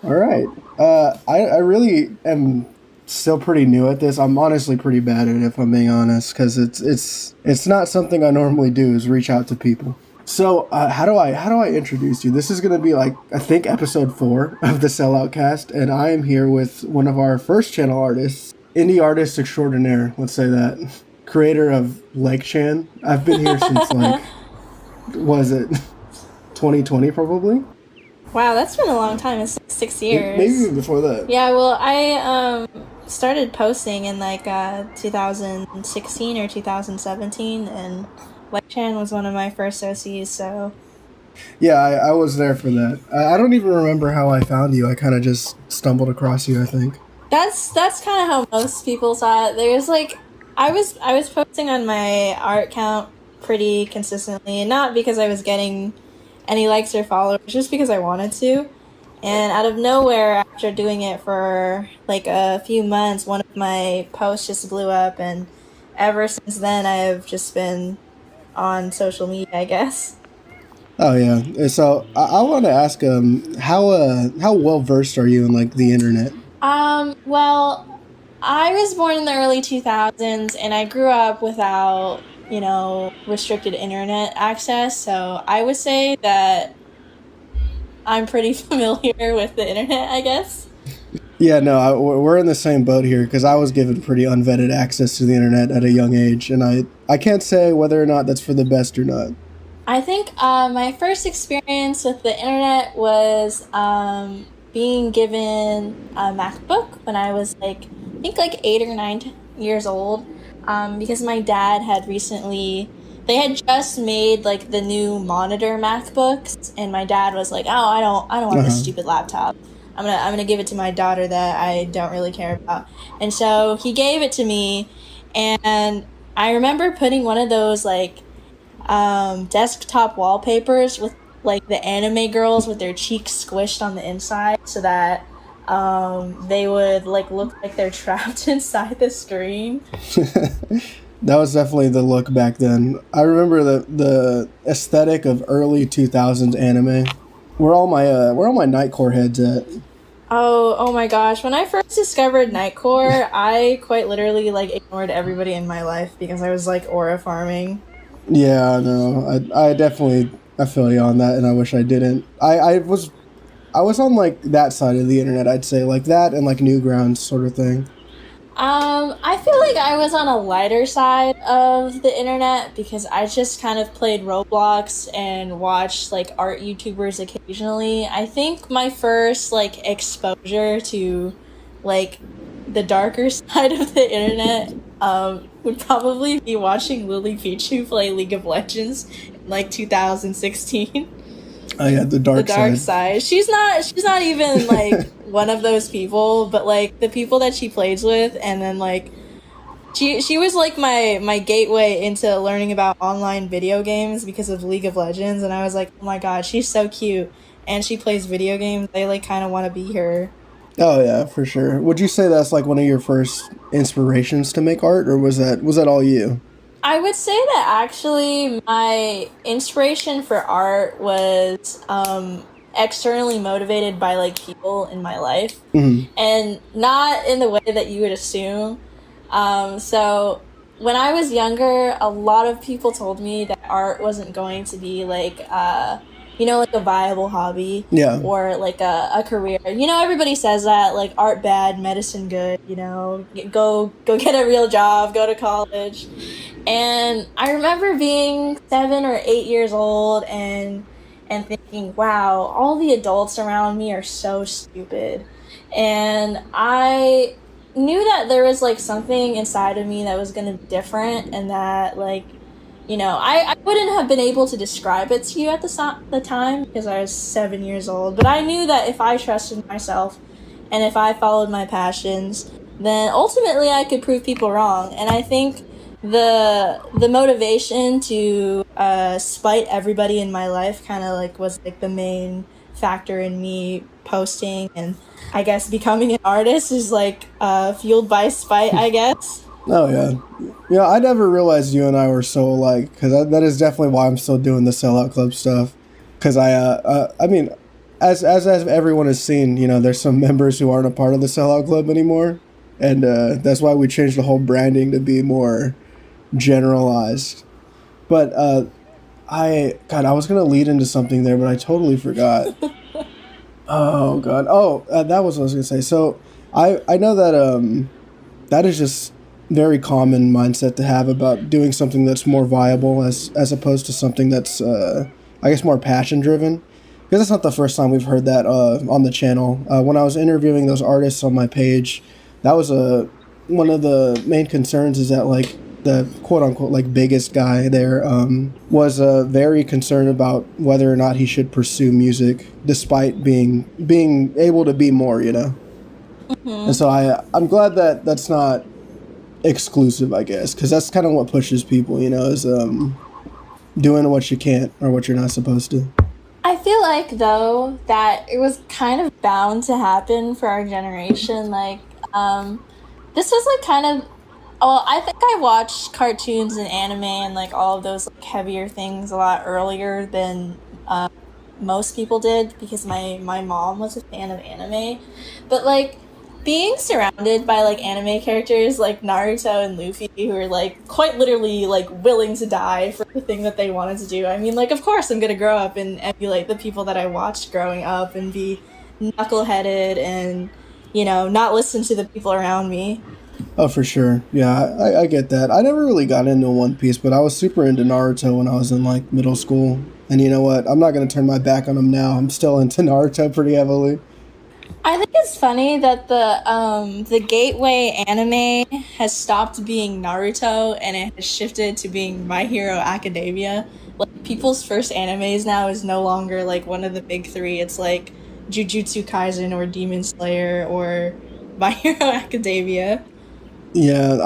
All right. I really am still pretty new at this. I'm honestly pretty bad at it, if I'm being honest, because it's not something I normally do is reach out to people. So how do I introduce you? This is gonna be like I think episode 4 of the Sellout Cast, and I am here with one of our first channel artists, indie artist extraordinaire. Let's say that, creator of Lake Chan. I've been here since like was it 2020 probably, Wow, that's been a long time. It's like six maybe years. even before that. Yeah, well, I started posting in like 2016 or 2017, and Light Chan was one of my first OCs. So Yeah, I was there for that. I don't even remember how I found you. I kind of just stumbled across you, I think. that's kind of how most people saw it. There's like I was posting on my art count pretty consistently, and not because I was getting any likes or followers, just because I wanted to. And out of nowhere, after doing it for like a few months, one of my posts just blew up, and ever since then, I've just been on social media, I guess. Oh yeah. So I want to ask, how well versed are you in like the internet? Well, I was born in the early 2000s, and I grew up without, restricted internet access. So I would say that I'm pretty familiar with the internet, I guess. Yeah, no, we're in the same boat here because I was given pretty unvetted access to the internet at a young age, and I can't say whether or not that's for the best or not. I think my first experience with the internet was being given a MacBook when I was like, I think like 8 or 9 years old, because my dad had recently, they had just made like the new monitor MacBooks, and my dad was like, "Oh, I don't want this Uh-huh. stupid laptop. I'm gonna give it to my daughter that I don't really care about." And so he gave it to me, and I remember putting one of those like desktop wallpapers with like the anime girls with their cheeks squished on the inside so that they would like look like they're trapped inside the screen. That was definitely the look back then. I remember the aesthetic of early 2000s anime. Where all my Nightcore heads at? Oh my gosh. When I first discovered Nightcore, I quite literally like ignored everybody in my life because I was like aura farming. Yeah, no, I definitely I feel you on that, and I wish I didn't. I was on like that side of the internet. I'd say like that and like Newgrounds sort of thing. I feel like I was on a lighter side of the internet because I just kind of played Roblox and watched like art YouTubers occasionally. I think my first like exposure to like the darker side of the internet would probably be watching Lily Pichu play League of Legends in like 2016. I had the The dark dark side. side. She's not even like one of those people, but like the people that she plays with, and then like she was like my gateway into learning about online video games because of League of Legends, and I was like, "Oh my god, she's so cute." And she plays video games. I like kind of want to be her. Oh yeah, for sure. Would you say that's like one of your first inspirations to make art, or was that all you? I would say that actually my inspiration for art was externally motivated by like people in my life, Hmm. and not in the way that you would assume. So when I was younger, a lot of people told me that art wasn't going to be like, like a viable hobby Yeah. or like a career. Everybody says that like art bad, medicine good. Go get a real job, go to college. And I remember being 7 or 8 years old and thinking, wow, all the adults around me are so stupid. And I knew that there was like something inside of me that was gonna be different, and that like I wouldn't have been able to describe it to you at the time because I was 7 years old, but I knew that if I trusted myself and if I followed my passions, then ultimately I could prove people wrong. And I think the motivation to spite everybody in my life kind of like was like the main factor in me posting, and I guess becoming an artist is like fueled by spite, I guess. Oh yeah. Yeah, I never realized you and I were so alike because that is definitely why I'm still doing the sellout club stuff. Because I mean, as everyone has seen, there's some members who aren't a part of the Sellout Club anymore, and that's why we changed the whole branding to be more generalized. But I was gonna lead into something there, but I totally forgot. Oh God. Oh, that was what I was gonna say. So I know that that is just very common mindset to have about doing something that's more viable as opposed to something that's I guess more passion driven. Because that's not the first time we've heard that on the channel. When I was interviewing those artists on my page, that was one of the main concerns is that like the quote unquote like biggest guy there was very concerned about whether or not he should pursue music despite being able to be more, And so I'm glad that that's not exclusive, I guess, because that's kind of what pushes people, is doing what you can't or what you're not supposed to. I feel like, though, that it was kind of bound to happen for our generation. Like, this was like kind of. Well, I think I watched cartoons and anime and like all of those like heavier things a lot earlier than most people did because my mom was a fan of anime. But like being surrounded by like anime characters like Naruto and Luffy who are like quite literally like willing to die for the thing that they wanted to do. I mean, like of course I'm gonna grow up and emulate the people that I watched growing up and be knuckleheaded and not listen to the people around me. Oh, for sure. Yeah, I get that. I never really got into One Piece, but I was super into Naruto when I was in like middle school. And you know what? I'm not going to turn my back on him now. I'm still into Naruto pretty heavily. I think it's funny that the gateway anime has stopped being Naruto and it has shifted to being My Hero Academia. Like people's first animes now is no longer like one of the big three. It's like Jujutsu Kaisen or Demon Slayer or My Hero Academia. Yeah,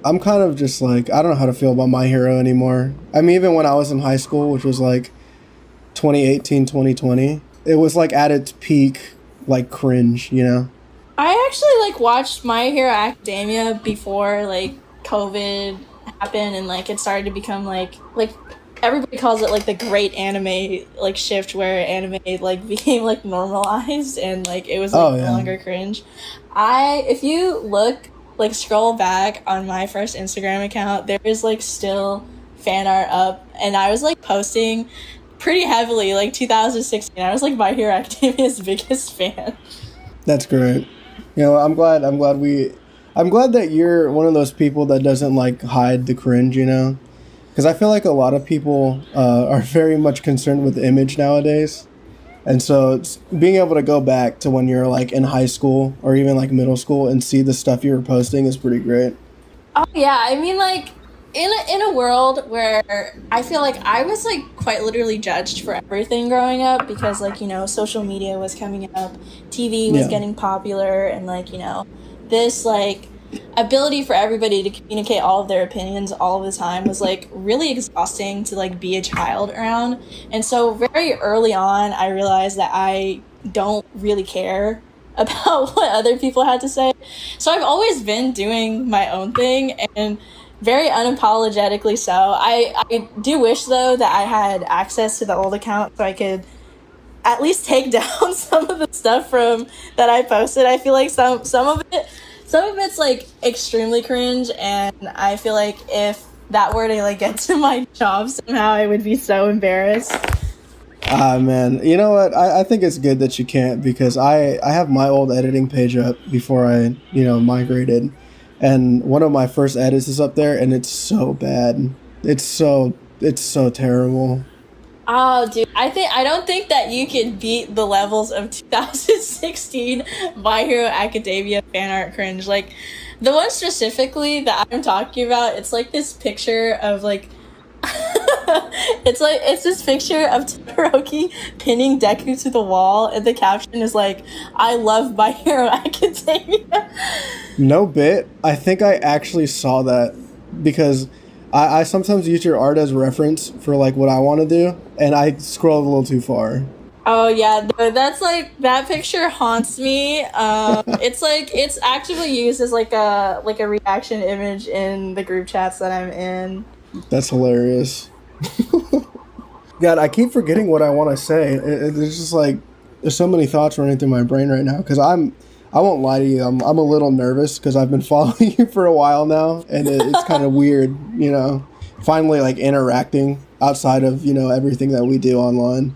I'm kind of just like I don't know how to feel about My Hero anymore. I mean, even when I was in high school, which was like 2018, 2020, it was like at its peak like cringe. I actually like watched My Hero Academia before like COVID happened and like it started to become like everybody calls it like the great anime like shift where anime like became like normalized and like it was like Oh no yeah. longer cringe. If you look like scroll back on my first Instagram account, there is like still fan art up and I was like posting pretty heavily like 2016. I was like My Hero Academia's biggest fan. That's great. I'm glad that you're one of those people that doesn't like hide the cringe. Because I feel like a lot of people are very much concerned with image nowadays. And so it's being able to go back to when you're like in high school or even like middle school and see the stuff you were posting is pretty great. Oh yeah, I mean like in a world where I feel like I was like quite literally judged for everything growing up because like social media was coming up, TV was Yeah. getting popular and like this like ability for everybody to communicate all of their opinions all of the time was like really exhausting to like be a child around. And so very early on I realized that I don't really care about what other people had to say. So I've always been doing my own thing and very unapologetically so. I do wish though that I had access to the old account so I could at least take down some of the stuff from that I posted. I feel like some of it's like extremely cringe and I feel like if that were to like get to my job somehow I would be so embarrassed. Ah, man. You know what? I think it's good that you can't because I have my old editing page up before I, migrated. And one of my first edits is up there and it's so bad. It's so terrible. Oh, dude, I don't think that you can beat the levels of 2016 My Hero Academia fan art cringe. Like, the one specifically that I'm talking about, it's like this picture of like, it's this picture of Todoroki pinning Deku to the wall, and the caption is like, "I love My Hero Academia." No bit. I think I actually saw that because I sometimes use your art as reference for like what I want to do, and I scrolled a little too far. Oh yeah, that's like that picture haunts me. It's actively used as like a reaction image in the group chats that I'm in. That's hilarious. God, I keep forgetting what I want to say. It's just like there's so many thoughts running through my brain right now because I won't lie to you, I'm a little nervous because I've been following you for a while now, and it's kind of weird, finally like interacting outside of everything that we do online.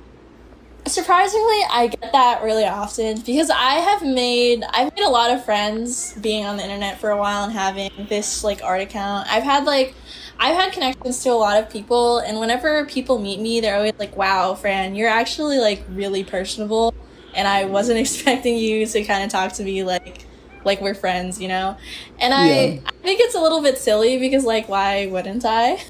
Surprisingly, I get that really often because I've made a lot of friends being on the internet for a while and having this like art account. I've had connections to a lot of people, and whenever people meet me, they're always like, "Wow, Fran, you're actually like really personable." And I wasn't expecting you to kind of talk to me like we're friends, you know? And Yeah. I think it's a little bit silly because like why wouldn't I?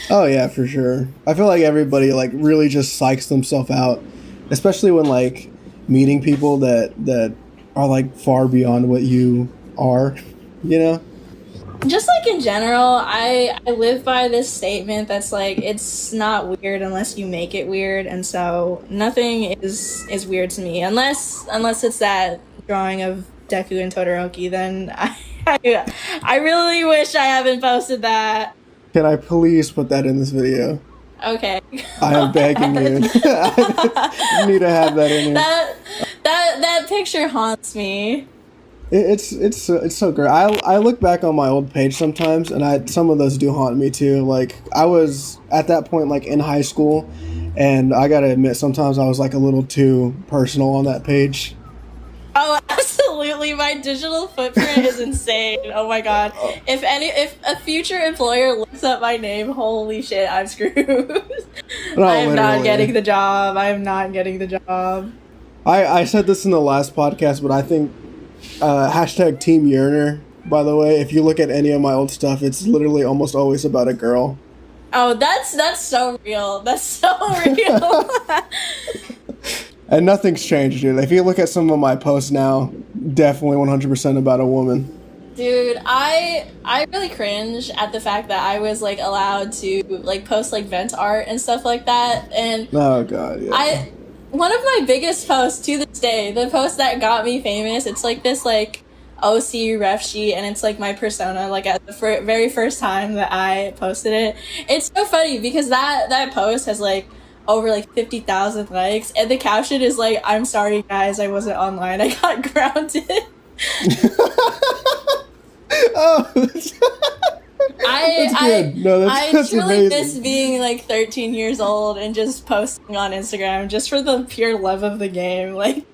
Oh yeah, for sure. I feel like everybody like really just psychs themselves out, especially when like meeting people that are like far beyond what you are, you know? Just like in general, I live by this statement that's like it's not weird unless you make it weird, and so nothing is weird to me unless it's that drawing of Deku and Todoroki. Then I really wish I haven't posted that. Can I please put that in this video? Okay. I am begging you. I need to have that in here. That picture haunts me. It's so great. I look back on my old page sometimes, and some of those do haunt me too. Like I was at that point like in high school, and I gotta admit sometimes I was like a little too personal on that page. Oh, absolutely. My digital footprint is insane. Oh my god. If a future employer looks up my name, holy shit, I'm screwed. No, I am not literally. getting the job. I am not getting the job. I said this in the last podcast, but I think hashtag Team Yearner. By the way, if you look at any of my old stuff, it's literally almost always about a girl. Oh, that's so real. That's so real. And nothing's changed, dude. If you look at some of my posts now, definitely 100% about a woman. Dude, I really cringe at the fact that I was like allowed to like post like vent art and stuff like that. And Oh god, yeah. one of my biggest posts to this day, the post that got me famous, it's like this like OC ref sheet, and it's like my persona like at the very first time that I posted it. It's so funny because that post has like over like 50,000 likes, and the caption is like, "I'm sorry guys, I wasn't online. I got grounded." Oh, that's good. No, that's truly amazing. miss being like 13 years old and just posting on Instagram just for the pure love of the game. Like,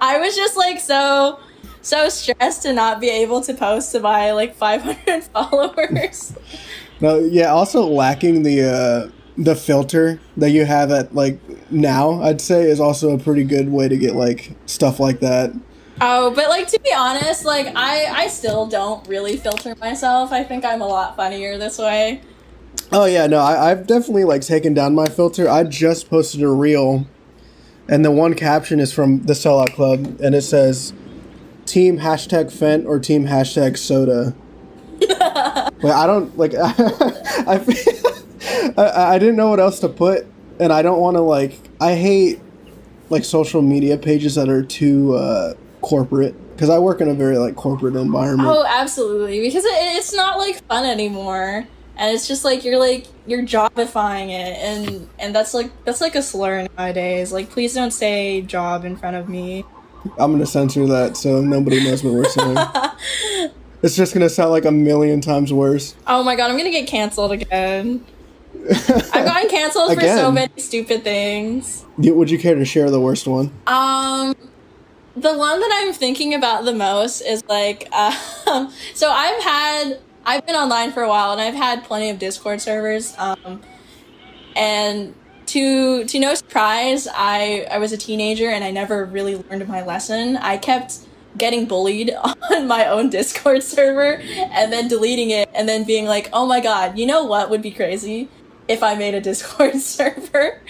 I was just like so stressed to not be able to post to my like 500 followers. No, yeah. Also, lacking the filter that you have at like now, I'd say, is also a pretty good way to get like stuff like that. Oh, but like to be honest, like I still don't really filter myself. I think I'm a lot funnier this way. Oh yeah, no, I've definitely like taken down my filter. I just posted a reel, and the one caption is from the Sellout Club, and it says, "Team hashtag Fent or Team hashtag Soda." Like I don't like I didn't know what else to put, and I don't want to like I hate like social media pages that are too corporate because I work in a very like corporate environment. Oh, absolutely, because it's not like fun anymore, and it's just like you're jobifying it, and that's like a slur nowadays. Like, please don't say job in front of me. I'm gonna censor that so nobody knows what we're saying. It's just gonna sound like a million times worse. Oh my god, I'm gonna get canceled again. I've gotten canceled for so many stupid things. Would you care to share the worst one? The one that I'm thinking about the most is like, so I've been online for a while, and I've had plenty of Discord servers, and to no surprise, I was a teenager and I never really learned my lesson. I kept getting bullied on my own Discord server and then deleting it and then being like, oh my god, you know what would be crazy? If I made a Discord server.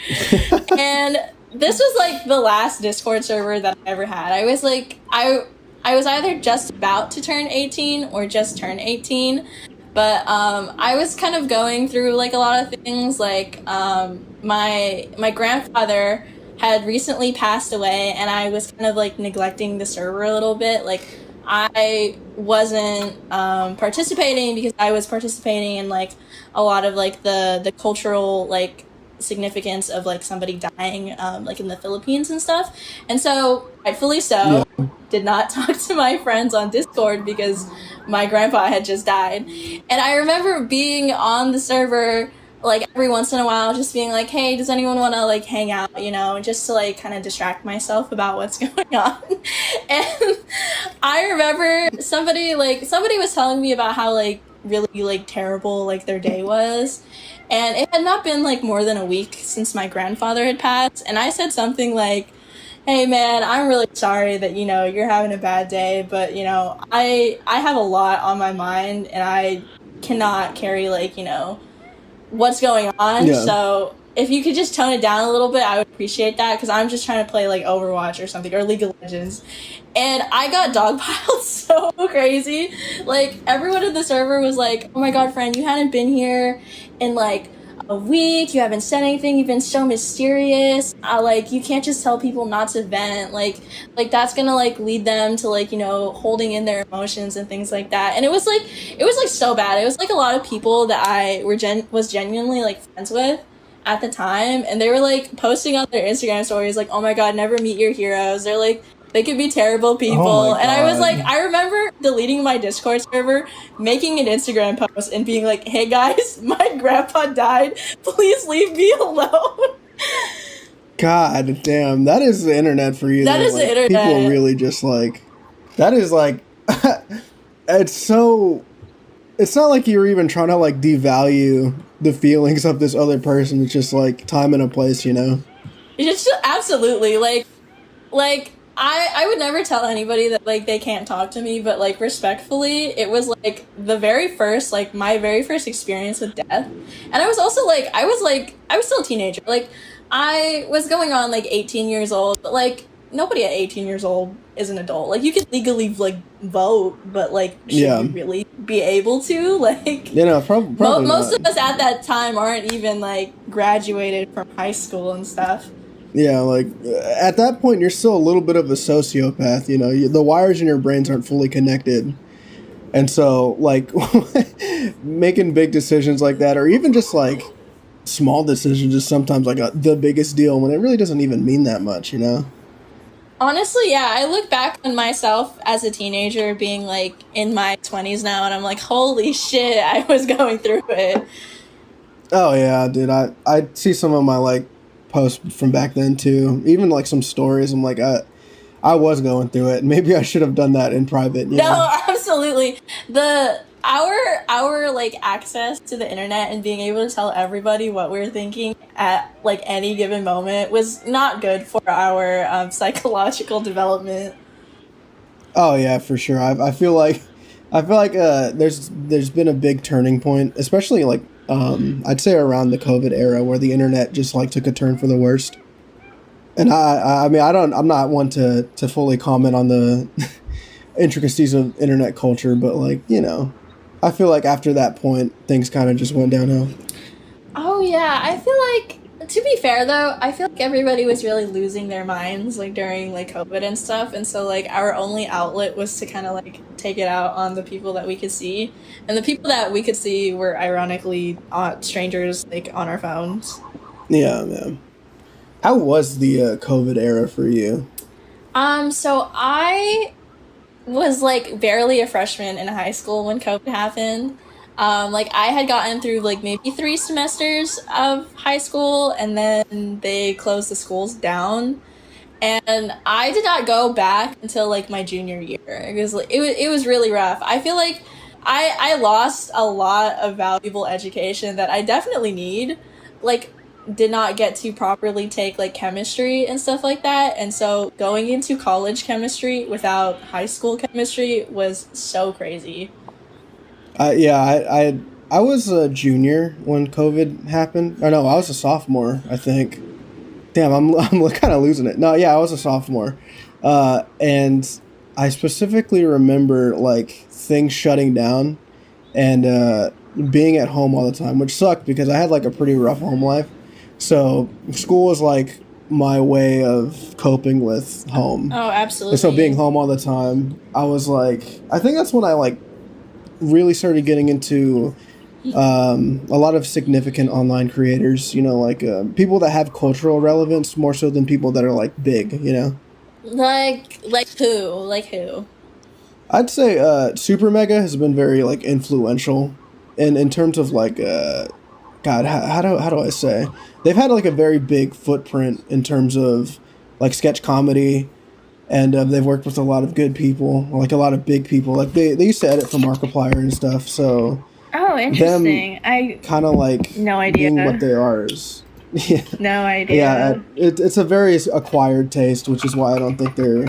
And this was like the last Discord server that I ever had. I was like, I was either just about to turn 18 or just turn 18. But I was kind of going through like a lot of things. Like my grandfather had recently passed away, and I was kind of like neglecting the server a little bit. Like I wasn't participating because I was participating in like a lot of like the cultural like significance of like somebody dying like in the Philippines and stuff. And so rightfully so, Yeah. did not talk to my friends on Discord because my grandpa had just died. And I remember being on the server like every once in a while just being like, hey, does anyone want to like hang out, you know, just to like kind of distract myself about what's going on. And I remember somebody was telling me about how like really like terrible like their day was, and it had not been like more than a week since my grandfather had passed, and I said something like, hey man, I'm really sorry that, you know, you're having a bad day, but you know, I have a lot on my mind and I cannot carry like, you know, what's going on. Yeah. So if you could just tone it down a little bit, I would appreciate that, because I'm just trying to play like Overwatch or something, or League of Legends. And I got dogpiled so crazy. Like, everyone in the server was like, oh my god, friend, you hadn't been here in like a week, you haven't said anything, you've been so mysterious, like you can't just tell people not to vent, like that's gonna like lead them to like, you know, holding in their emotions and things like that. And it was like so bad. It was like a lot of people that I was genuinely like friends with at the time, and they were like posting on their Instagram stories like, oh my god, never meet your heroes, they're like, they could be terrible people. Oh my and I was God. like, I remember deleting my Discord server, making an Instagram post, and being like, hey guys, my grandpa died. Please leave me alone. God damn, that is the internet for you. That though. is Like, the internet. People really just like, that is like, it's so, it's not like you're even trying to like devalue the feelings of this other person. It's just like time and a place, you know? It's just absolutely like I would never tell anybody that like they can't talk to me, but like respectfully, it was like the very first, like my very first experience with death. And I was also like, I was still a teenager. Like, I was going on like 18 years old, but like nobody at 18 years old is an adult. Like, you could legally like vote, but like should Yeah. you really be able to? Like, You know, probably most not. of us at that time aren't even like graduated from high school and stuff. Yeah, like at that point, you're still a little bit of a sociopath. You know, the wires in your brains aren't fully connected, and so like making big decisions like that, or even just like small decisions, is sometimes like the biggest deal when it really doesn't even mean that much. You know? Honestly, yeah, I look back on myself as a teenager being like in my 20s now, and I'm like, holy shit, I was going through it. Oh yeah, dude. I see some of my like posts from back then too. Even like some stories. I'm like, I was going through it. Maybe I should have done that in private. You know? No, absolutely. Our like access to the internet and being able to tell everybody what we're thinking at like any given moment was not good for our psychological development. Oh yeah, for sure. I feel like there's been a big turning point, especially like I'd say around the COVID era, where the internet just like took a turn for the worst. And I mean, I'm not one to fully comment on the intricacies of internet culture, but like, you know, I feel like after that point things kind of just went downhill. Oh yeah, I feel like, to be fair though, I feel like everybody was really losing their minds like during like COVID and stuff, and so like our only outlet was to kind of like take it out on the people that we could see, and the people that we could see were ironically strangers like on our phones. Yeah, man. How was the COVID era for you? So I was like barely a freshman in high school when COVID happened. Like, I had gotten through like maybe 3 semesters of high school, and then they closed the schools down, and I did not go back until like my junior year. It was really rough. I feel like I lost a lot of valuable education that I definitely need. Like, did not get to properly take like chemistry and stuff like that, and so going into college chemistry without high school chemistry was so crazy. I was a junior when COVID happened. Or no, I was a sophomore, I think. Damn, I'm kind of losing it. No, yeah, I was a sophomore, and I specifically remember like things shutting down, and being at home all the time, which sucked because I had like a pretty rough home life. So school was like my way of coping with home. Oh, absolutely. And so being home all the time, I was like, I think that's when I like really started getting into A lot of significant online creators, you know, like people that have cultural relevance more so than people that are like big, you know. Like who? Like who? I'd say Super Mega has been very like influential in terms of like God, how do I say? They've had like a very big footprint in terms of like sketch comedy, and they've worked with a lot of good people, like a lot of big people. Like they used to edit for Markiplier and stuff. So Oh, them interesting. I kind of like no being what idea. they are is yeah, No yeah. idea. It's a very acquired taste, which is why I don't think they're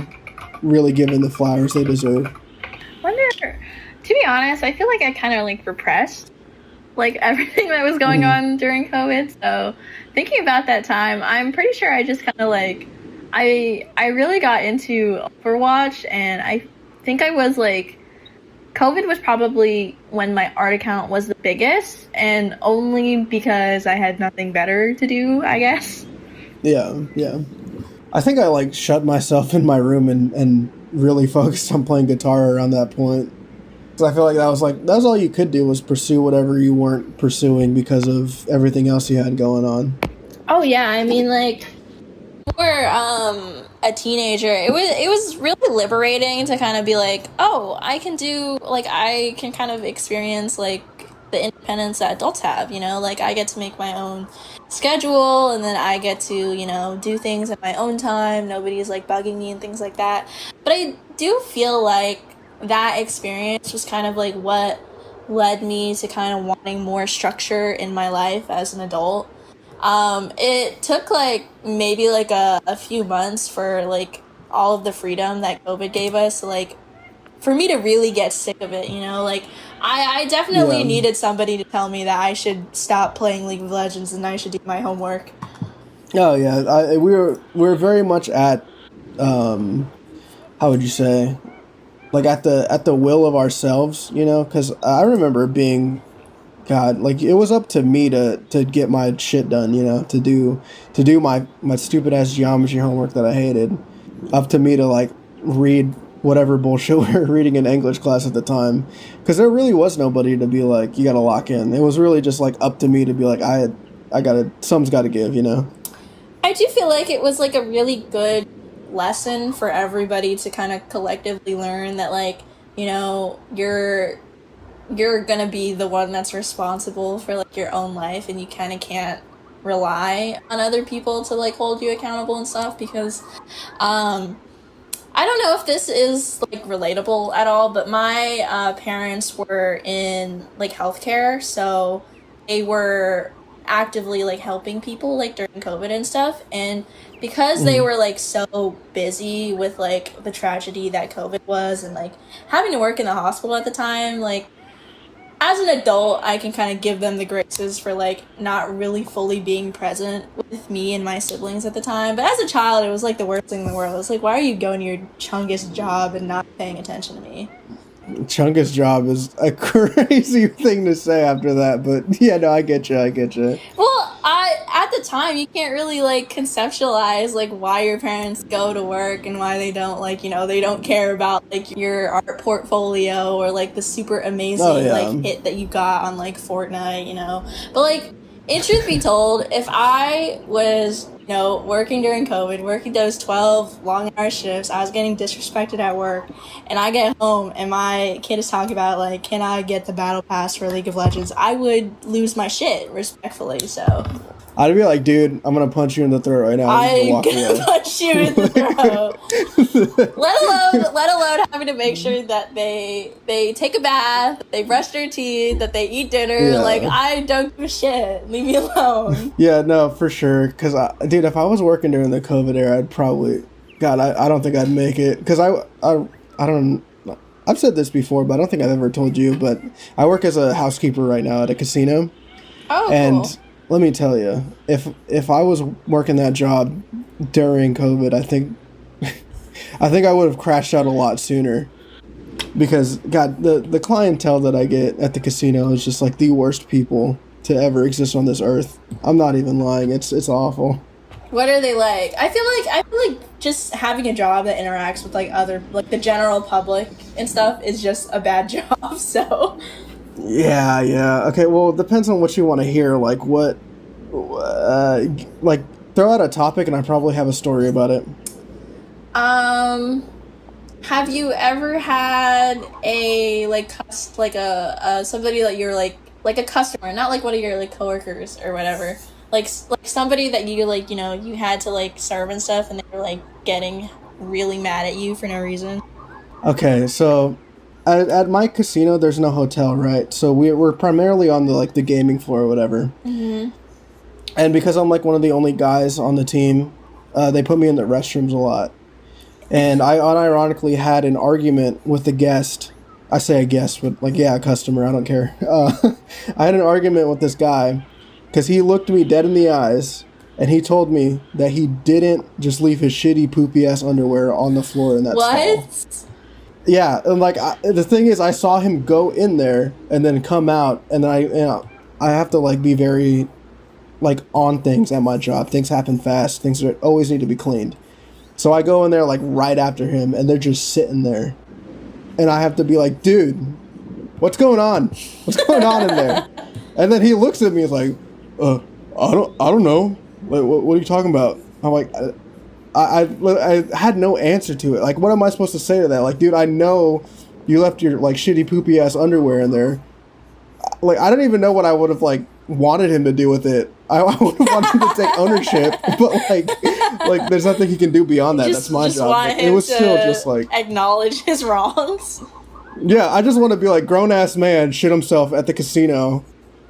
really given the flowers they deserve. Wonder. To be honest, I feel like I kind of like repressed like everything that was going Mhm. on during COVID. So thinking about that time, I'm pretty sure I just kind of like I really got into Overwatch, and I think I was like COVID was probably when my art account was the biggest, and only because I had nothing better to do, I guess. Yeah, yeah. I think I like shut myself in my room and really focused on playing guitar around that point. Because I feel like that was all you could do was pursue whatever you weren't pursuing because of everything else you had going on. Oh yeah, I mean like for a teenager, it was really liberating to kind of be like, oh, I can kind of experience like the independence that adults have, you know, like I get to make my own schedule, and then I get to, you know, do things at my own time. Nobody's like bugging me and things like that. But I do feel like that experience was kind of like what led me to kind of wanting more structure in my life as an adult. It took like maybe like a few months for like all of the freedom that COVID gave us, like for me to really get sick of it, you know? Like I definitely Yeah. needed somebody to tell me that I should stop playing League of Legends and I should do my homework. Oh yeah. We were very much at how would you say, like at the will of ourselves, you know? Because I remember being God, like it was up to me to get my shit done, you know, to do my stupid ass geometry homework that I hated. Up to me to like read whatever bullshit we were reading in English class at the time, because there really was nobody to be like you got to lock in. It was really just like up to me to be like I gotta something's got to give, you know. I do feel like it was like a really good lesson for everybody to kind of collectively learn that like, you know, you're gonna be the one that's responsible for like your own life, and you kind of can't rely on other people to like hold you accountable and stuff, because um I don't know if this is like relatable at all, but my parents were in like healthcare, so they were actively like helping people like during COVID and stuff. And because they Mm. were like so busy with like the tragedy that COVID was, and like having to work in the hospital at the time, like as an adult, I can kind of give them the graces for like not really fully being present with me and my siblings at the time. But as a child, it was like the worst thing in the world. It's like, why are you going to your chungus job and not paying attention to me? Chungus job is a crazy thing to say after that, but yeah, no, I get you. I get you. Well, I at the time you can't really like conceptualize like why your parents go to work and why they don't, like, you know, they don't care about like your art portfolio or like the super Oh amazing like yeah. hit that you got on like Fortnite, you know. But like, in truth be told, if I was, you know, working during COVID, working those 12 long hour shifts, I was getting disrespected at work, and I get home and my kid is talking about like, can I get the battle pass for League of Legends, I would lose my shit, respectfully. So I'd be like, dude, I'm gonna punch you in the throat right now. And just I'm walk gonna away. punch you in the throat. Let alone having to make sure that they take a bath, they brush their teeth, that they eat dinner. Like, Yeah. I don't give a shit. Leave me alone. Yeah, no, for sure. Because, dude, if I was working during the COVID era, I'd probably, God, I don't think I'd make it. Because I don't, I've said this before, but I don't think I've ever told you. But I work as a housekeeper right now at a casino. Oh, And cool. let me tell you, if I was working that job during COVID, I think I would have crashed out a lot sooner. Because, God, the clientele that I get at the casino is just like the worst people to ever exist on this earth. I'm not even lying. It's awful. What are they like? I feel like just having a job that interacts with like other, like the general public and stuff is just a bad job. So Yeah. Okay, well, it depends on what you want to hear. Like, uh, like, throw out a topic and I probably have a story about it. Um, have you ever had a like like a somebody that you're like a customer, not like one of your like coworkers or whatever, like somebody that you like you had to like serve and stuff, and they were like getting really mad at you for no reason. Okay, so at my casino, there's no hotel, right? So we're primarily on the gaming floor or whatever. Mm-hmm. And because I'm like one of the only guys on the team, they put me in the restrooms a lot. And I unironically had an argument with the guest. I say a guest, but like, yeah, a customer, I don't care. I had an argument with this guy because he looked me dead in the eyes and he told me that he didn't just leave his shitty poopy ass underwear on the floor in that stall. What? Yeah, and like the thing is, I saw him go in there and then come out, and then I have to like be very like on things at my job. Things happen fast. Things that always need to be cleaned. So I go in there like right after him, and they're just sitting there, and I have to be like, dude, what's going on? What's going on in there? And then he looks at me like, I don't know. Like, what are you talking about? I'm like, I had no answer to it. Like, what am I supposed to say to that? Like, dude, I know you left your like shitty poopy ass underwear in there. Like, I don't even know what I would have like wanted him to do with it. I would have wanted him to take ownership, but like there's nothing he can do beyond that. That's my job. Want like, him it was to still just like acknowledge his wrongs. yeah. I just want to be like grown ass man shit himself at the casino,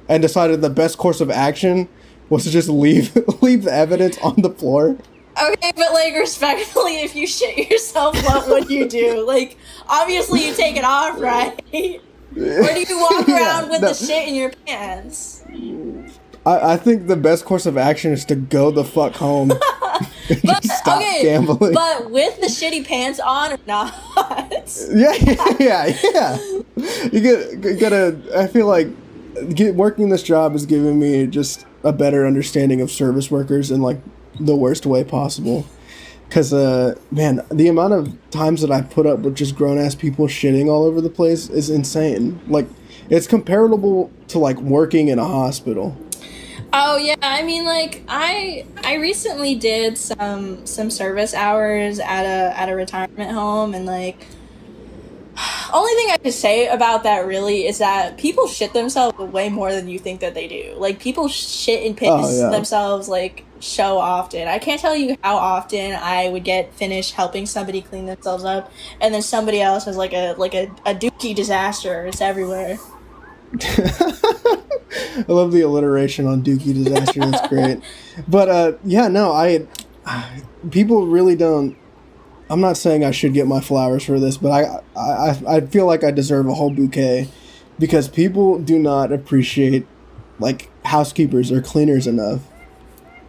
and decided the best course of action was to just leave leave the evidence on the floor. Okay, but like respectfully, if you shit yourself, what would you do? Like, obviously you take it off, right? Or do you walk around with the shit in your pants? I think the best course of action is to go the fuck home. But Stop okay, gambling. but with the shitty pants on or not? Yeah. You gotta. I feel like working this job is giving me just a better understanding of service workers in like the worst way possible. Cause man, the amount of times that I put up with just grown ass people shitting all over the place is insane. Like, it's comparable to like working in a hospital. Oh yeah, I mean like I recently did some service hours at a retirement home, and like only thing I could say about that really is that people shit themselves way more than you think that they do. Like, people shit and piss themselves like so often. I can't tell you how often I would get finished helping somebody clean themselves up, and then somebody else has like a dookie disaster. It's everywhere. I love the alliteration on Dookie disaster. That's great. But yeah, no, people really don't. I'm not saying I should get my flowers for this, but I feel like I deserve a whole bouquet because people do not appreciate like housekeepers or cleaners enough.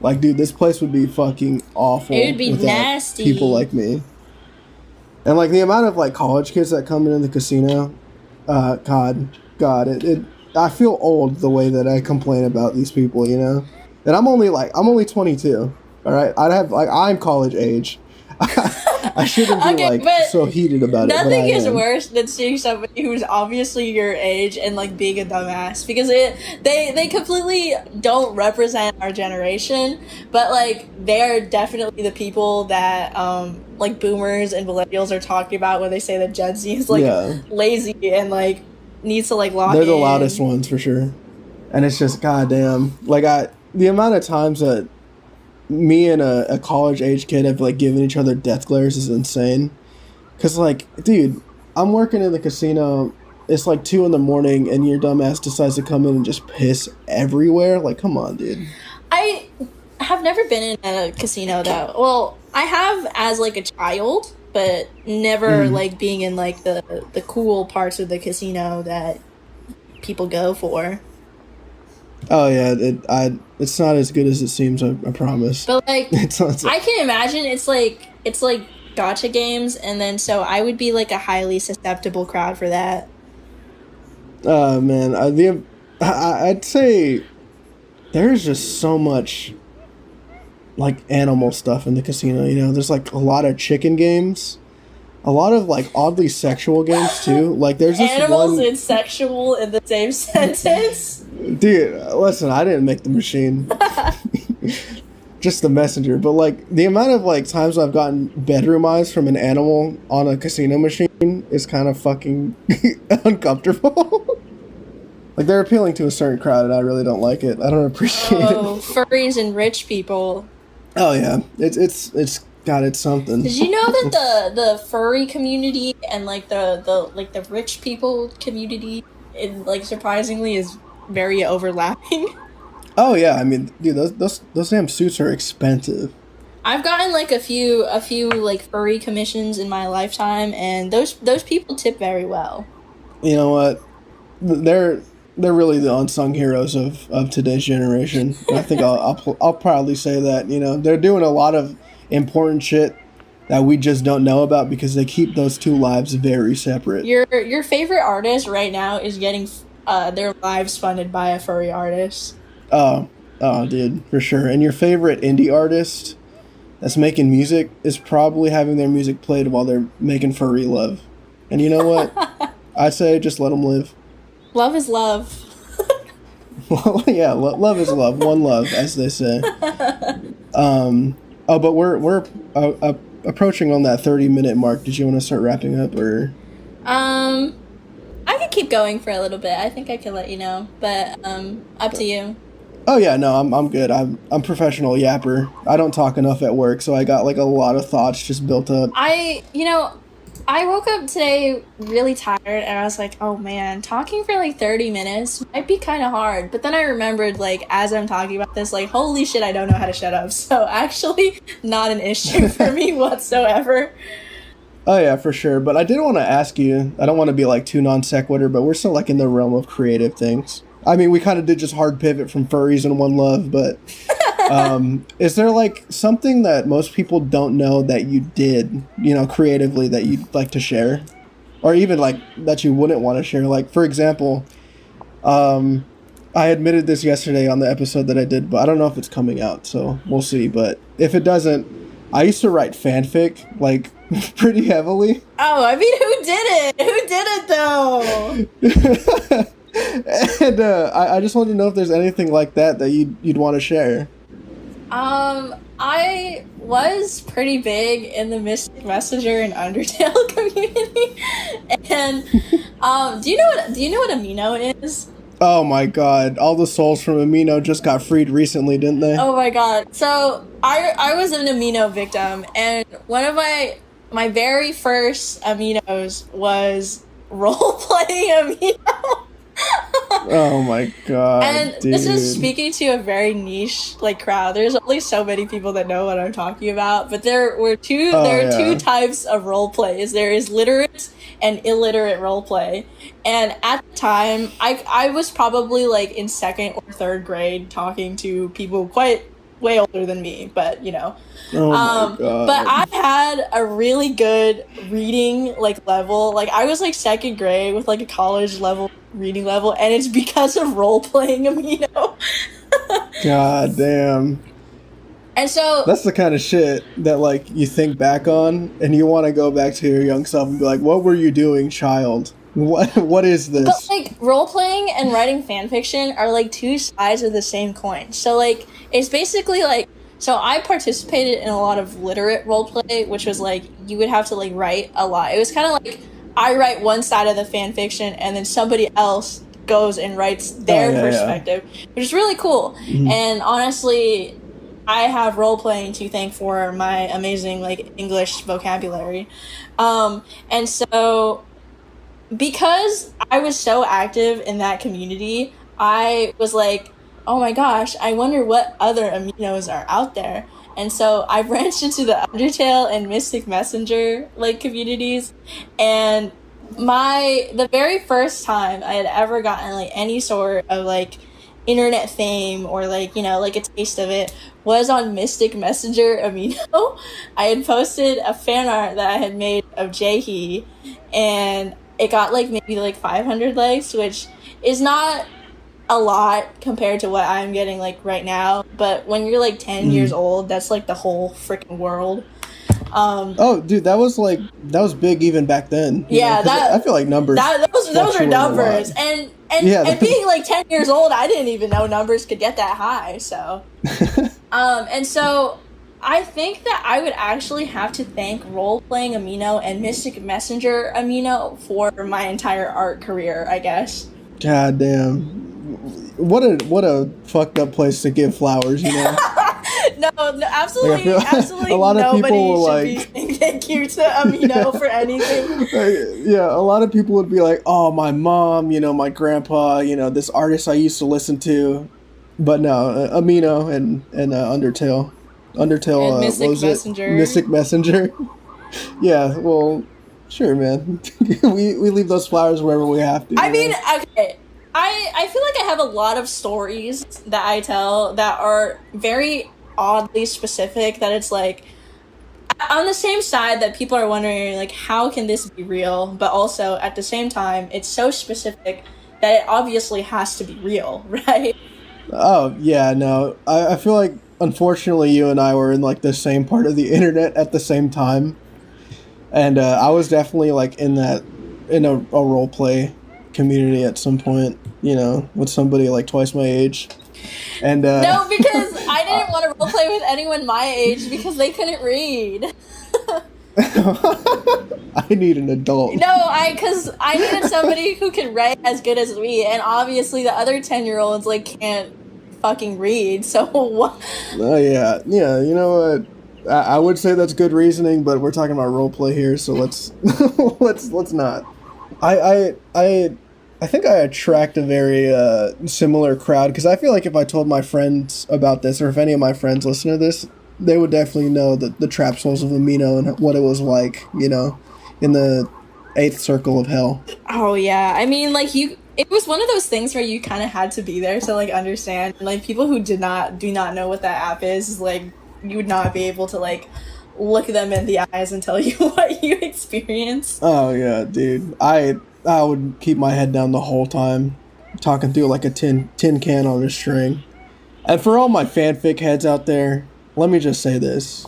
Like, dude, this place would be fucking awful. It would be nasty. People like me. And like the amount of like college kids that come in the casino, God, I feel old the way that I complain about these people, you know. And I'm only 22. All right, I'm college age. I shouldn't be so heated about it. Nothing is worse than seeing somebody who's obviously your age and like being a dumbass, because they completely don't represent our generation, but like they're definitely the people that like boomers and millennials are talking about when they say that Gen Z is like lazy and like needs to like lock in. They're the loudest ones for sure, and it's just goddamn like the amount of times that me and a college age kid have like given each other death glares is insane. Cause like, dude, I'm working in the casino. It's like 2 a.m. and your dumbass decides to come in and just piss everywhere. Like, come on, dude. I have never been in a casino though. Well, I have as like a child, but never like being in like the cool parts of the casino that people go for. Oh yeah, it's not as good as it seems. I promise. But like, I can imagine it's like gotcha games, and then so I would be like a highly susceptible crowd for that. Man, I'd say there's just so much like animal stuff in the casino. You know, there's like a lot of chicken games. a lot of like oddly sexual games too. Like there's this Animals one and sexual in the same sentence. dude. Listen, I didn't make the machine, just the messenger. But like the amount of like times I've gotten bedroom eyes from an animal on a casino machine is kind of fucking uncomfortable. Like they're appealing to a certain crowd, and I really don't like it. I don't appreciate it. Furries and rich people. Oh yeah, it's got it's something. Did you know that the furry community and like the rich people community, like surprisingly, is very overlapping? Oh yeah, I mean, dude, those damn suits are expensive. I've gotten like a few like furry commissions in my lifetime, and those people tip very well. You know what? They're really the unsung heroes of today's generation. And I think I'll proudly say that. You know, they're doing a lot of important shit that we just don't know about because they keep those two lives very separate. Your favorite artist right now is getting their lives funded by a furry artist. Oh, dude, for sure. And your favorite indie artist that's making music is probably having their music played while they're making furry love. And you know what? I say just let them live. Love is love. Well, yeah, love is love. One love, as they say. But we're approaching on that 30-minute mark. Did you want to start wrapping up, or? I could keep going for a little bit. I think I could let you know, but up to you. Oh yeah, no, I'm good. I'm professional yapper. I don't talk enough at work, so I got like a lot of thoughts just built up. I woke up today really tired, and I was like, oh man, talking for like 30 minutes might be kind of hard. But then I remembered, like, as I'm talking about this, like, holy shit, I don't know how to shut up. So actually not an issue for me whatsoever. Oh yeah, for sure. But I did want to ask you, I don't want to be like too non sequitur, but we're still like in the realm of creative things. I mean, we kind of did just hard pivot from furries and one love, but is there like something that most people don't know that you did, you know, creatively that you'd like to share? Or even like that you wouldn't want to share? Like, for example, I admitted this yesterday on the episode that I did, but I don't know if it's coming out, so we'll see. But if it doesn't, I used to write fanfic, like, pretty heavily. Oh, I mean, who did it? Who did it, though? And I just wanted to know if there's anything like that you'd want to share. I was pretty big in the Mystic Messenger and Undertale community, and do you know what Amino is? Oh my god, all the souls from Amino just got freed recently, didn't they? Oh my god. So I was an Amino victim, and one of my very first Aminos was role-playing Amino. Oh my god, and dude. This is speaking to a very niche like crowd. There's only so many people that know what I'm talking about, but there are two types of role plays. There is literate and illiterate role play. And at the time, I was probably like in second or third grade talking to people quite way older than me, but you know. Oh my god. But I had a really good reading like level. Like I was like second grade with like a college level reading level, and it's because of role playing Amino. God damn. And so that's the kind of shit that like you think back on and you want to go back to your young self and be like, what were you doing, child? What is this? But like role playing and writing fan fiction are like two sides of the same coin. So like it's basically like, so I participated in a lot of literate role play, which was like you would have to like write a lot. It was kind of like I write one side of the fan fiction and then somebody else goes and writes their perspective, which is really cool. Mm-hmm. And honestly, I have role playing to thank for my amazing like English vocabulary. And so because I was so active in that community, I was like, oh my gosh, I wonder what other Aminos are out there. And so I branched into the Undertale and Mystic Messenger like communities, and the very first time I had ever gotten like any sort of like internet fame or like, you know, like a taste of it was on Mystic Messenger Amino. I had posted a fan art that I had made of Jaehee, and it got like maybe like 500 likes, which is not a lot compared to what I'm getting like right now, but when you're like 10 years old, that's like the whole freaking world. Oh, dude, that was big even back then. Yeah, I feel like numbers. those are fluctuate a numbers, lot. and being like 10 years old, I didn't even know numbers could get that high. So, and so I think that I would actually have to thank role playing Amino and Mystic Messenger Amino for my entire art career, I guess. God damn. What a fucked up place to give flowers, you know? No, absolutely, Like, absolutely. a lot of nobody people should be saying thank you to Amino for anything. Yeah, a lot of people would be like, "Oh, my mom, my grandpa, this artist I used to listen to," but no, Amino and Undertale, And Mystic what was Messenger. it? Mystic Messenger. Yeah, well, sure, man. we leave those flowers wherever we have to. I mean, okay. I feel like I have a lot of stories that I tell that are very oddly specific, that it's like on the same side that people are wondering like how can this be real, but also at the same time it's so specific that it obviously has to be real, right? Oh yeah, no, I feel like unfortunately you and I were in like the same part of the internet at the same time, and I was definitely like in a role play community at some point, with somebody like twice my age. And No, because I didn't want to roleplay with anyone my age because they couldn't read. I need an adult. No, because I needed somebody who could write as good as me, and obviously the other 10-year-olds like can't fucking read. So what? Oh yeah, you know what? I would say that's good reasoning, but we're talking about roleplay here, so let's let's not. I think I attract a very similar crowd, because I feel like if I told my friends about this, or if any of my friends listen to this, they would definitely know the trap souls of Amino and what it was like, in the 8th circle of hell. Oh yeah, I mean, like it was one of those things where you kind of had to be there to like understand. Like people who do not know what that app is like you would not be able to like look them in the eyes and tell you what you experienced. Oh yeah, dude. I would keep my head down the whole time, talking through like a tin can on a string. And for all my fanfic heads out there, let me just say this: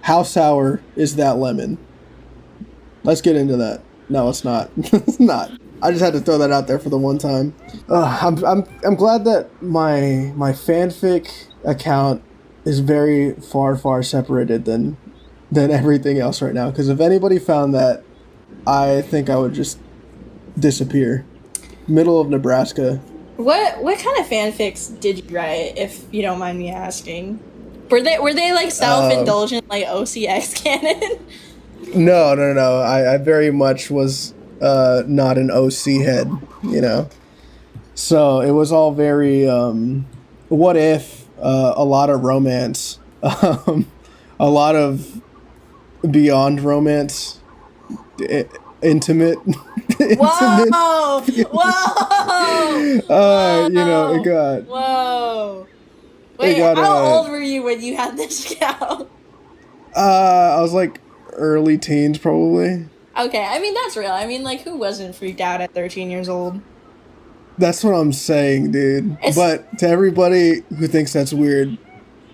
how sour is that lemon? Let's get into that. No, it's not. It's not. I just had to throw that out there for the one time. I'm glad that my fanfic account is very far separated than everything else right now. Because if anybody found that, I think I would just disappear. Middle of Nebraska. What kind of fanfics did you write, if you don't mind me asking? Were they like self-indulgent like OCX canon? No. I very much was not an OC head, So it was all very what if, a lot of romance, a lot of beyond romance, intimate. Whoa! Whoa! It got. Whoa! Wait, how old were you when you had this account? I was like early teens, probably. Okay, I mean that's real. I mean, like, who wasn't freaked out at 13 years old? That's what I'm saying, dude. But to everybody who thinks that's weird,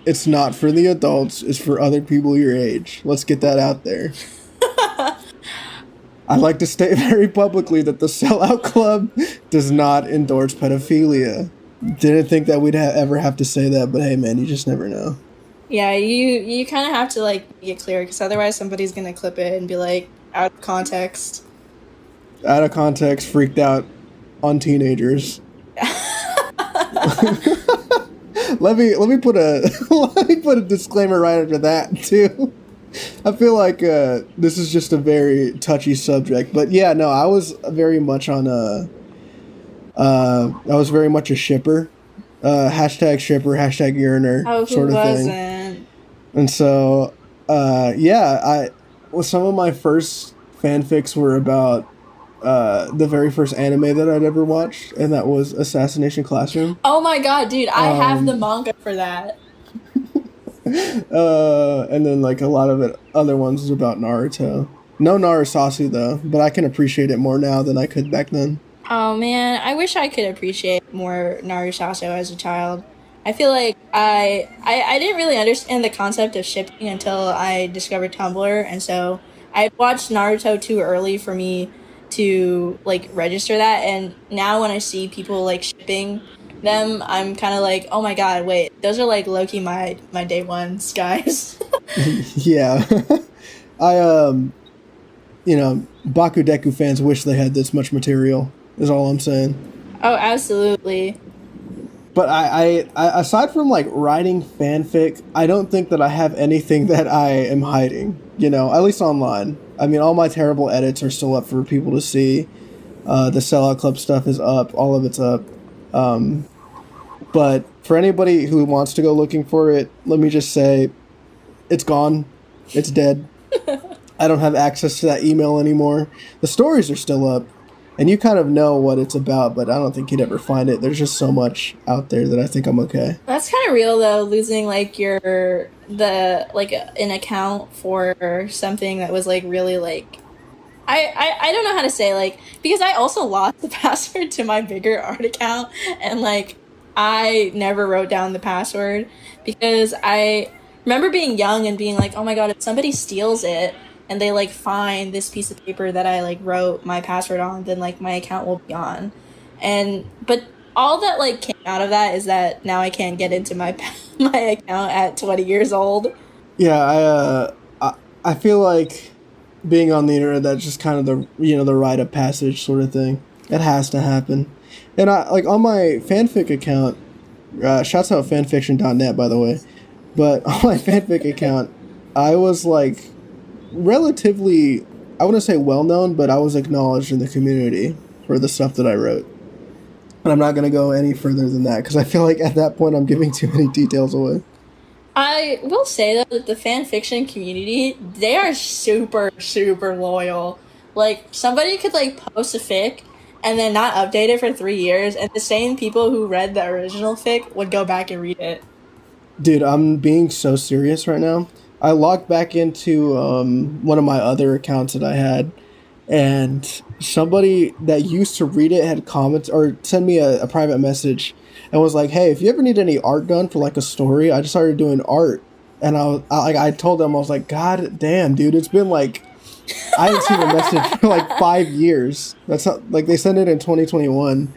it's not for the adults. It's for other people your age. Let's get that out there. I'd like to state very publicly that the SelloutClub does not endorse pedophilia. Didn't think that we'd ever have to say that, but hey, man, you just never know. Yeah, you kind of have to, like, make it clear, because otherwise somebody's going to clip it and be, like, out of context. Out of context, freaked out on teenagers. Let me put a disclaimer right after that, too. I feel like this is just a very touchy subject, but yeah, no, I was very much on I was very much a shipper, hashtag shipper, hashtag yearner, sort of thing. And so, some of my first fanfics were about the very first anime that I'd ever watched, and that was Assassination Classroom. Oh my god, dude, I have the manga for that. And then like a lot of other ones was about Naruto. No Narusasu though, but I can appreciate it more now than I could back then. Oh man, I wish I could appreciate more Narusasu as a child. I feel like I didn't really understand the concept of shipping until I discovered Tumblr, and so I watched Naruto too early for me to like register that. And now when I see people like shipping them, I'm kind of like, oh my god, wait, those are like low key my day ones, guys. Yeah. I Bakudeku fans wish they had this much material. Is all I'm saying. Oh, absolutely. But I aside from like writing fanfic, I don't think that I have anything that I am hiding. At least online. I mean, all my terrible edits are still up for people to see. The Sellout Club stuff is up. All of it's up. But for anybody who wants to go looking for it, let me just say, it's gone. It's dead. I don't have access to that email anymore. The stories are still up, and you kind of know what it's about, but I don't think you'd ever find it. There's just so much out there that I think I'm okay. That's kind of real though, losing like an account for something that was like really like I don't know how to say, like, because I also lost the password to my bigger art account, and like I never wrote down the password because I remember being young and being like, oh my god, if somebody steals it and they like find this piece of paper that I like wrote my password on, then like my account will be gone. And but all that like came out of that is that now I can't get into my my account at 20 years old. Yeah, I feel like being on the internet, that's just kind of the rite of passage sort of thing. It has to happen. And I like on my fanfic account, shouts out fanfiction.net by the way. But on my fanfic account, I was like relatively, I wouldn't say well known, but I was acknowledged in the community for the stuff that I wrote. And I'm not going to go any further than that because I feel like at that point I'm giving too many details away. I will say though that the fan fiction community, they are super, super loyal. Like somebody could like post a fic and then not update it for 3 years, and the same people who read the original fic would go back and read it. Dude, I'm being so serious right now. I logged back into one of my other accounts that I had, and somebody that used to read it had comments or sent me a private message and was like, hey, if you ever need any art done for like a story, I just started doing art. And I told them, I was like, god damn, dude, it's been like, I haven't seen a message for like 5 years. That's not like, they sent it in 2021.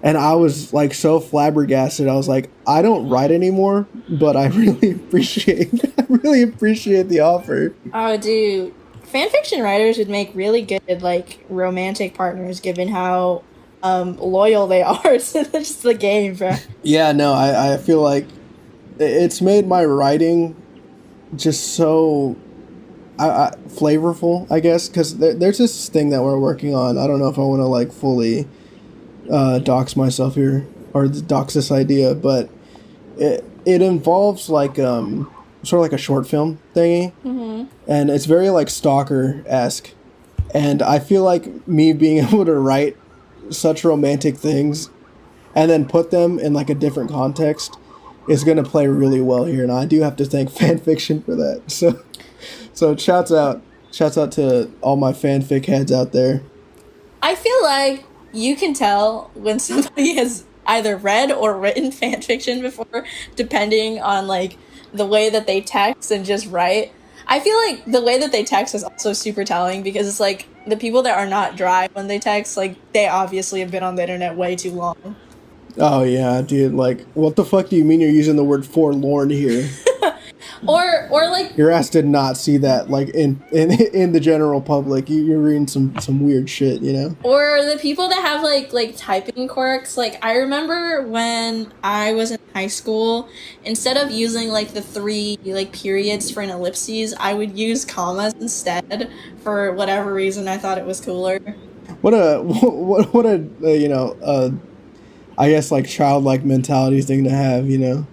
And I was like so flabbergasted. I was like, I don't write anymore, but I really appreciate the offer. Oh, dude. Fanfiction writers would make really good, like, romantic partners given how loyal they are to just the game, bro. Yeah, no, I feel like it's made my writing just so flavorful, I guess, because there's this thing that we're working on. I don't know if I want to, like, fully dox myself here or dox this idea, but it involves, like, sort of like a short film thingy. Mm-hmm. And it's very like Stalker-esque, and I feel like me being able to write such romantic things and then put them in like a different context is going to play really well here, and I do have to thank fanfiction for that. So shouts out to all my fanfic heads out there. I feel like you can tell when somebody has either read or written fanfiction before, depending on like the way that they text and just write. I feel like the way that they text is also super telling, because it's like the people that are not dry when they text, like they obviously have been on the internet way too long. Oh yeah, dude, like what the fuck do you mean you're using the word forlorn here? or like your ass did not see that like in the general public. You're reading some weird shit, you know? Or the people that have like typing quirks. Like I remember when I was in high school, instead of using like the 3 like periods for an ellipses, I would use commas instead. For whatever reason, I thought it was cooler. What a I guess like childlike mentality thing to have, you know?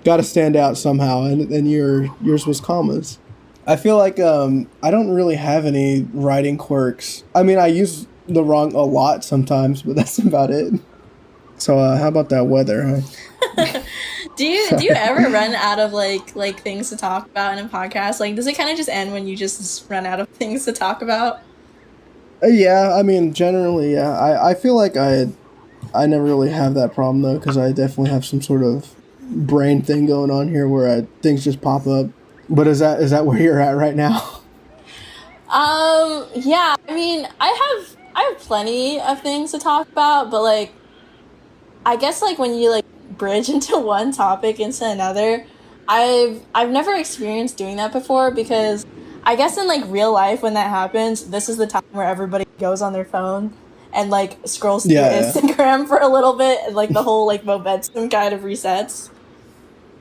Got to stand out somehow, and yours was commas. I feel like I don't really have any writing quirks. I mean, I use the wrong a lot sometimes, but that's about it. So how about that weather, huh? do you ever run out of like things to talk about in a podcast? Like, does it kind of just end when you just run out of things to talk about? Yeah, I mean, generally, yeah. I feel like I I never really have that problem though, because I definitely have some sort of brain thing going on here where things just pop up. But is that where you're at right now? Yeah, I mean, I have plenty of things to talk about, but like I guess like when you like bridge into one topic into another, I've never experienced doing that before because I guess in like real life when that happens, this is the time where everybody goes on their phone and like scrolls through Yeah, Instagram for a little bit and like the whole like momentum kind of resets.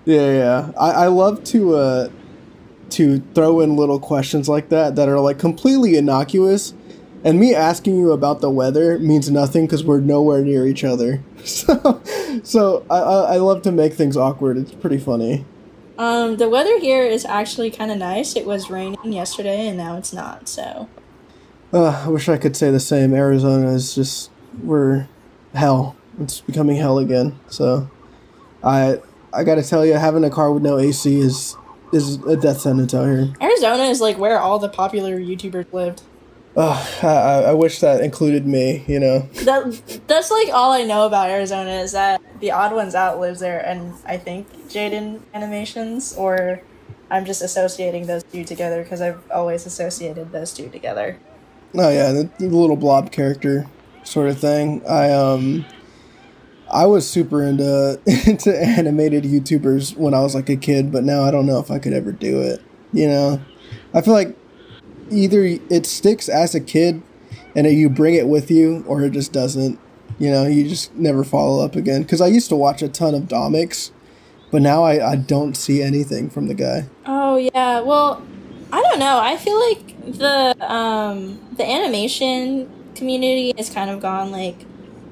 yeah. I love to throw in little questions like that are like completely innocuous, and me asking you about the weather means nothing because we're nowhere near each other. So I love to make things awkward. It's pretty funny. The weather here is actually kind of nice. It was raining yesterday and now it's not. So, I wish I could say the same. Arizona is just we're hell. It's becoming hell again. So I gotta tell you, having a car with no AC is a death sentence out here. Arizona is like where all the popular YouTubers lived. I wish that included me, you know. That's like all I know about Arizona is that the Odd Ones Out lives there, and I think Jaden Animations, or I'm just associating those two together because I've always associated those two together. Oh yeah, the little blob character sort of thing. I was super into into animated YouTubers when I was like a kid, but now I don't know if I could ever do it. You know, I feel like either it sticks as a kid and you bring it with you, or it just doesn't. You know, you just never follow up again. Because I used to watch a ton of Domics, but now I don't see anything from the guy. Oh yeah, well, I don't know. I feel like the animation community has kind of gone like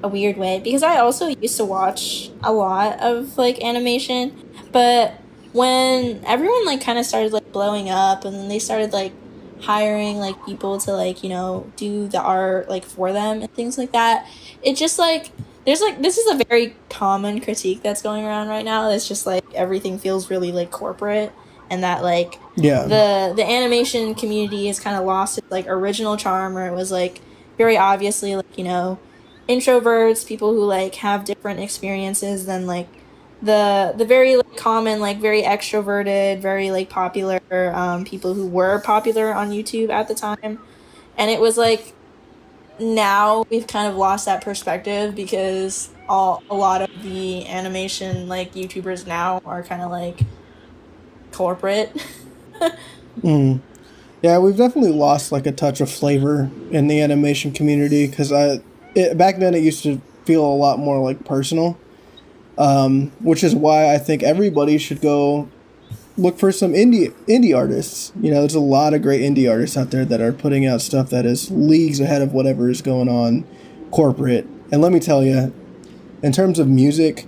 a weird way because I also used to watch a lot of like animation, but when everyone like kind of started like blowing up and then they started like hiring like people to like do the art like for them and things like that, it just like there's like this is a very common critique that's going around right now. It's just like everything feels really like corporate and that like Yeah. the animation community has kind of lost its like original charm where it was like very obviously like introverts, people who like have different experiences than like the very like common like very extroverted, very like popular people who were popular on YouTube at the time. And it was like now we've kind of lost that perspective because a lot of the animation like YouTubers now are kind of like corporate. Mm. Yeah, we've definitely lost like a touch of flavor in the animation community because back then it used to feel a lot more like personal, which is why I think everybody should go look for some indie artists. You know, there's a lot of great indie artists out there that are putting out stuff that is leagues ahead of whatever is going on corporate. And let me tell you, in terms of music,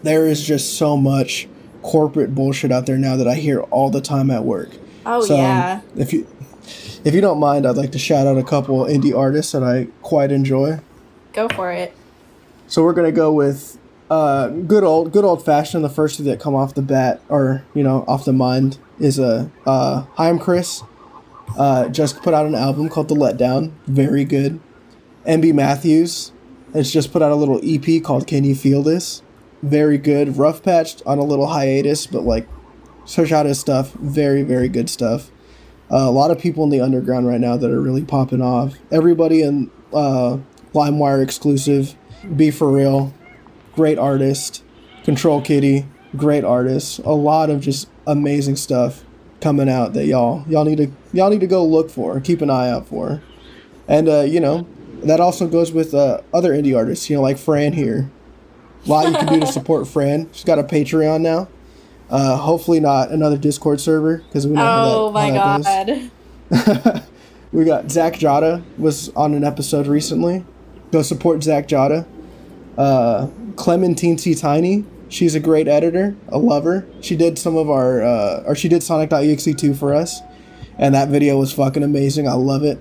there is just so much corporate bullshit out there now that I hear all the time at work. Oh, So yeah. if you don't mind, I'd like to shout out a couple indie artists that I quite enjoy. Go for it. So we're gonna go with good old fashioned. The first two that come off the bat or off the mind is hi, I'm Chris. Just put out an album called The Letdown. Very good. MB Matthews has just put out a little EP called Can You Feel This? Very good. Rough Patched on a little hiatus, but like search out his stuff. Very, very good stuff. A lot of people in the underground right now that are really popping off. Everybody in LimeWire exclusive. Be For Real, great artist. Control Kitty, great artist. A lot of just amazing stuff coming out that y'all need to go look for, keep an eye out for. And that also goes with other indie artists, like Fran here. A lot you can do to support Fran. She's got a Patreon now. Hopefully not another Discord server because we know Oh my how that god. We got Zach Jada was on an episode recently. Go support Zach Jada. Clementine C. Tiny. She's a great editor. I love her. She did some of our, she did Sonic.exe 2 for us. And that video was fucking amazing. I love it.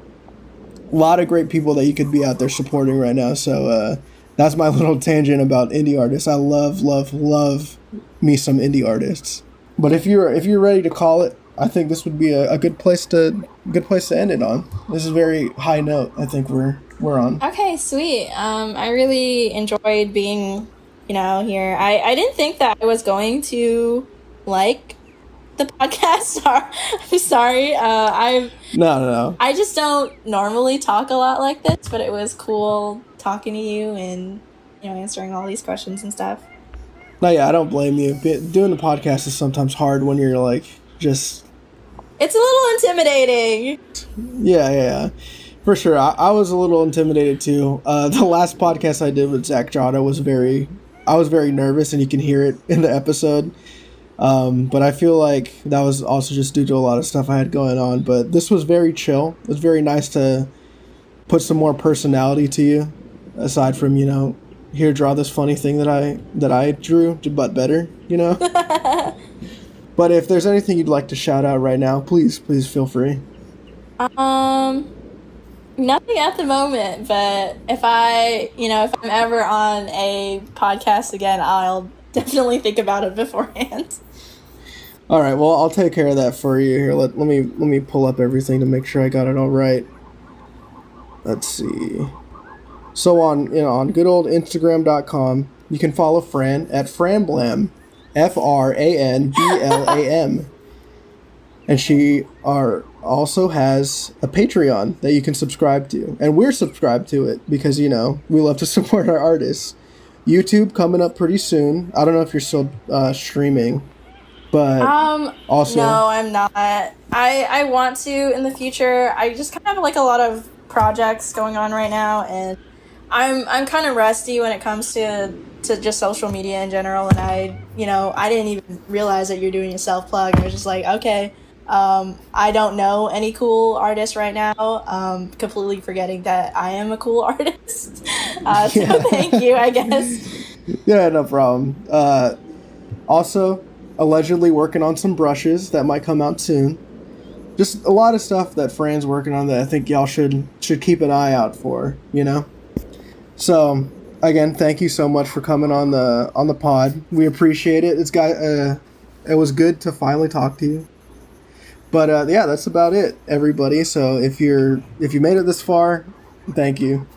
A lot of great people that you could be out there supporting right now. So that's my little tangent about indie artists. I love me some indie artists. But if you're ready to call it, I think this would be a good place to end it on. This is a very high note. I think we're on. Okay, sweet. I really enjoyed being, here. I didn't think that I was going to like the podcast. I'm sorry. No. I just don't normally talk a lot like this, but it was cool talking to you and answering all these questions and stuff. No, yeah, I don't blame you. Doing the podcast is sometimes hard when you're like just. It's a little intimidating. Yeah. For sure. I was a little intimidated too. The last podcast I did with Zach Jada I was very nervous, and you can hear it in the episode. But I feel like that was also just due to a lot of stuff I had going on. But this was very chill. It was very nice to put some more personality to you, aside from, here, draw this funny thing that I drew, but better, But if there's anything you'd like to shout out right now, please feel free. Nothing at the moment, but if I'm ever on a podcast again, I'll definitely think about it beforehand. All right, well, I'll take care of that for you here. Let me pull up everything to make sure I got it all right. Let's see. So on good old Instagram.com, you can follow Fran at Franblam, FRANBLAM. And she also has a Patreon that you can subscribe to. And we're subscribed to it because, we love to support our artists. YouTube coming up pretty soon. I don't know if you're still streaming, but also... No, I'm not. I want to in the future. I just kind of have like a lot of projects going on right now, and I'm kind of rusty when it comes to just social media in general, and I didn't even realize that you're doing a self-plug. I was just like, okay, I don't know any cool artists right now, completely forgetting that I am a cool artist. So thank you, I guess. Yeah, no problem. Also, allegedly working on some brushes that might come out soon. Just a lot of stuff that Fran's working on that I think y'all should keep an eye out for, So, again, thank you so much for coming on the pod. We appreciate it. It was good to finally talk to you. But yeah, that's about it, everybody. So if you made it this far, thank you.